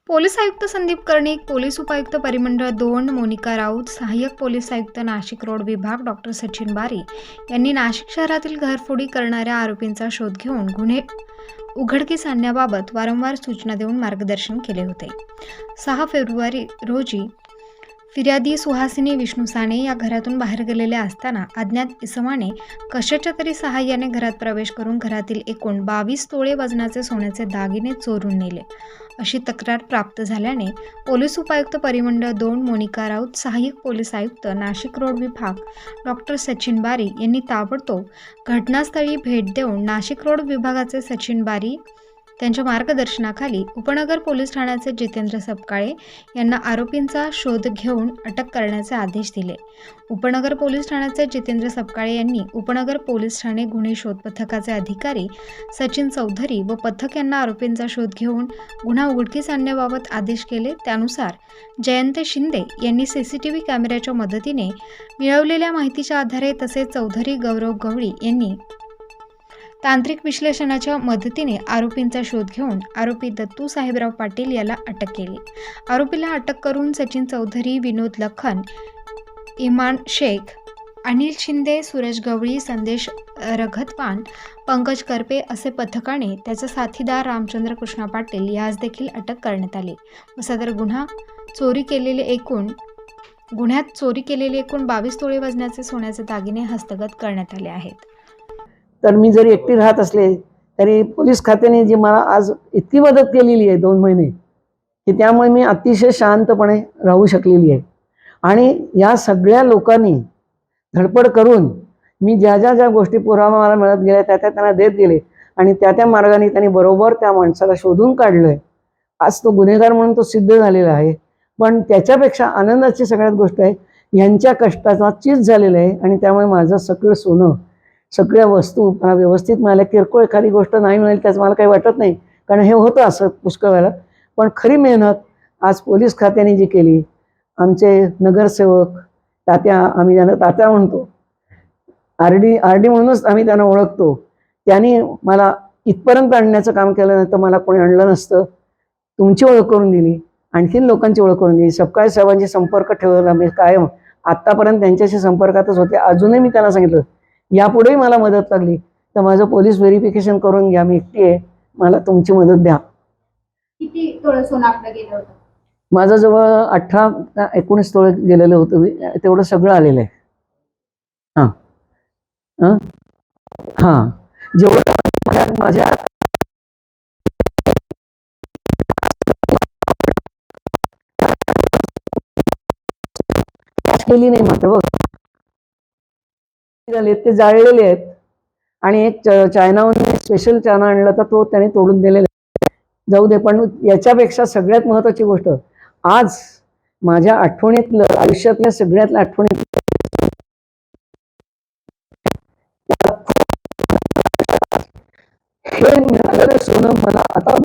Police आयुक्त Sandeep Karnik, police उपायुक्त परिमंडळ 2 मोनिका राऊत, सहाय्यक पोलीस आयुक्त नाशिक रोड विभाग डॉ. सचिन बारी यांनी नाशिक शहरातील घरफोडी करणाऱ्या आरोपींचा शोध घेऊन गुन्हे उघडकीस आणण्याबाबत वारंवार सूचना देऊन मार्गदर्शन केले होते. 6 फेब्रुवारी रोजी फिर्यादी सुहासिनी विष्णू साने या घरातून बाहेर गेलेल्या असताना अज्ञात इसमाने कशाच्या तरी सहाय्याने घरात प्रवेश करून घरातील एकूण 22 तोळे वजनाचे सोन्याचे दागिने चोरून नेले अशी तक्रार प्राप्त झाल्याने पोलीस उपायुक्त परिमंडळ 2 मोनिका राऊत, सहाय्यक पोलीस आयुक्त नाशिक रोड विभाग डॉ. सचिन बारी यांनी ताबडतोब घटनास्थळी भेट देऊन नाशिक रोड विभागाचे सचिन बारी त्यांच्या मार्गदर्शनाखाली उपनगर पोलीस ठाण्याचे जितेंद्र सपकाळे यांना आरोपींचा शोध घेऊन अटक करण्याचे आदेश दिले. उपनगर पोलीस ठाण्याचे जितेंद्र सपकाळे यांनी उपनगर पोलीस ठाणे गुन्हे शोध पथकाचे अधिकारी सचिन चौधरी व पथक यांना आरोपींचा शोध घेऊन गुन्हा उघडकीस आणण्याबाबत आदेश केले. त्यानुसार जयंत शिंदे यांनी सीसीटीव्ही कॅमेऱ्याच्या मदतीने मिळवलेल्या माहितीच्या आधारे तसेच चौधरी गौरव गवळी यांनी तांत्रिक विश्लेषणाच्या मदतीने आरोपींचा शोध घेऊन आरोपी दत्तू साहेबराव पाटील याला अटक केली. आरोपीला अटक करून सचिन चौधरी, विनोद लखन, इमान शेख, अनिल शिंदे, सुरेश गवळी, संदेश रघतवान, पंकज करपे असे पथकाने त्याचा साथीदार रामचंद्र कृष्णा पाटील यास देखील अटक करण्यात आली व सदर गुन्ह्यात चोरी केलेले एकूण 22 तोळे वजनाचे सोन्याचे दागिने हस्तगत करण्यात आले आहेत. तर मी जरी एकटी राहत असले तरी पोलीस खात्याने जी मला आज इतकी मदत केलेली आहे 2 महिने की त्यामुळे मी अतिशय शांतपणे राहू शकलेली आहे. आणि या सगळ्या लोकांनी धडपड करून मी ज्या ज्या गोष्टी पुरावा मला मिळत गेल्या त्या त्यांना देत गेले आणि त्या मार्गाने त्यांनी बरोबर त्या माणसाला शोधून काढलं आहे. आज तो गुन्हेगार म्हणून तो सिद्ध झालेला आहे. पण त्याच्यापेक्षा आनंदाची सगळ्यात गोष्ट आहे यांच्या कष्टाचा चीज झालेला आहे आणि त्यामुळे माझं सगळं सोनं, सगळ्या वस्तू मला व्यवस्थित मिळाल्या. किरकोळ एखादी गोष्ट नाही मिळेल त्याचं मला काही वाटत नाही, कारण हे होतं असं पुष्कळ वेळेला. पण खरी मेहनत आज पोलीस खात्याने जी केली, आमचे नगरसेवक तात्या, आम्ही त्यांना तात्या म्हणतो, आर डी म्हणूनच आम्ही त्यांना ओळखतो, त्यांनी मला इथपर्यंत आणण्याचं काम केलं नाही तर मला कोणी आणलं नसतं. तुमची ओळख करून दिली, आणखीन लोकांची ओळख करून दिली. सपकाळे साहेबांशी संपर्क ठेवला मी कायम, आत्तापर्यंत त्यांच्याशी संपर्कातच होते. अजूनही मी त्यांना सांगितलं यापुढेही मला मदत लागली तर माझं पोलीस व्हेरिफिकेशन करून घ्या, मी एकटी आहे, मला तुमची मदत द्या. किती तोळे सोनं आपलं गेलं होतं? माझं जवळ 18 का 19 तोळे गेलेलं होतं. तेवढं सगळं आलेलं आहे. हां हां हां जेवढं माझ्या केली नाही मात्र झाले ते जाळलेले आहेत. आणि एक चायनाहून स्पेशल चायना आणला तर तो त्याने तोडून दिलेला जाऊ दे. पण याच्यापेक्षा सगळ्यात महत्त्वाची गोष्ट, आज माझ्या आठवणीतलं, आयुष्यातल्या सगळ्यातल्या आठवणीत हे मिळालेलं सोनं मला आता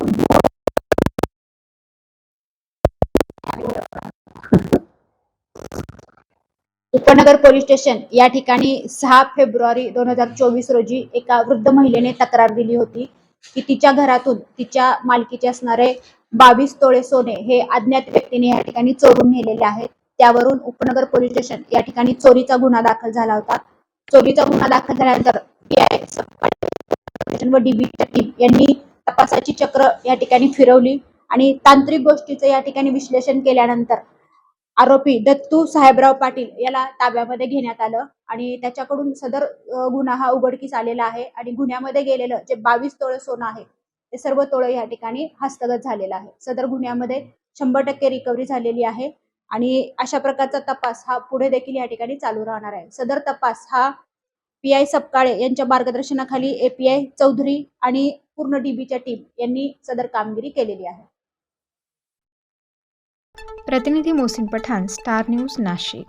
उपनगर पोलीस स्टेशन या ठिकाणी 6 फेब्रुवारी 2024 रोजी एका वृद्ध महिलेने तक्रार दिली होती की तिच्या घरातून तिच्या मालकीचे असणारे 22 तोळे सोने हे अज्ञात व्यक्तीने या ठिकाणी चोरून नेलेले आहेत. त्यावरून उपनगर पोलीस स्टेशन या ठिकाणी चोरीचा गुन्हा दाखल झाला होता. चोरीचा गुन्हा दाखल झाल्यानंतर व डीबी टीम यांनी तपासाची चक्र या ठिकाणी फिरवली आणि तांत्रिक गोष्टीचं या ठिकाणी विश्लेषण केल्यानंतर आरोपी दत्तू साहेबराव पाटील याला ताब्यामध्ये घेण्यात आलं आणि त्याच्याकडून सदर गुन्हा हा उघडकीस आलेला आहे आणि गुन्ह्यामध्ये गेलेलं जे 22 तोळे सोनं आहे ते सर्व तोळे या ठिकाणी हस्तगत झालेलं आहे. सदर गुन्ह्यामध्ये 100% रिकव्हरी झालेली आहे आणि अशा प्रकारचा तपास हा पुढे देखील या ठिकाणी चालू राहणार आहे. सदर तपास हा PI सपकाळे यांच्या मार्गदर्शनाखाली API चौधरी आणि पूर्ण डीबीच्या टीम यांनी सदर कामगिरी केलेली आहे. प्रतिनिधी मोहसिन पठाण, स्टार न्यूज, नाशिक.